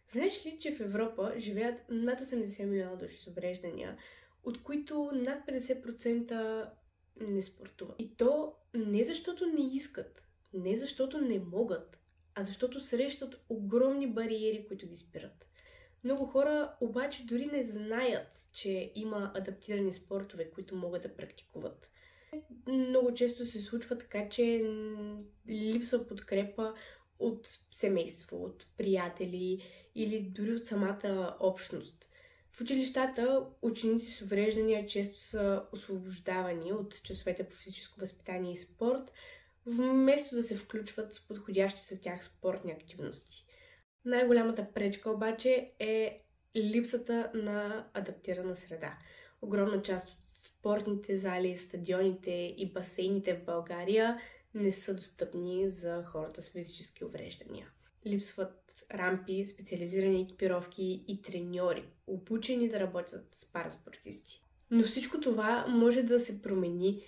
Знаеш ли, че в Европа живеят над 80 милиона души с увреждания, от които над 50% не спортуват? И то не защото не искат, не защото не могат, а защото срещат огромни бариери, които ги спират. Много хора обаче дори не знаят, че има адаптирани спортове, които могат да практикуват. Много често се случва така, че липсва подкрепа от семейство, от приятели или дори от самата общност. В училищата ученици с увреждания често са освобождавани от часовете по физическо възпитание и спорт, вместо да се включват с подходящи за тях спортни активности. Най-голямата пречка обаче е липсата на адаптирана среда. Огромна част от спортните зали, стадионите и басейните в България не са достъпни за хората с физически увреждания. Липсват рампи, специализирани екипировки и треньори, обучени да работят с параспортисти. Но всичко това може да се промени.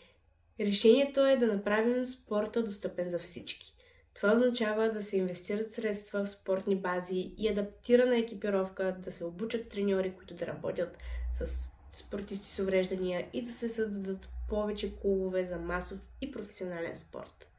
Решението е да направим спорта достъпен за всички. Това означава да се инвестират средства в спортни бази и адаптирана екипировка, да се обучат треньори, които да работят с спортисти с увреждания и да се създадат повече клубове за масов и професионален спорт.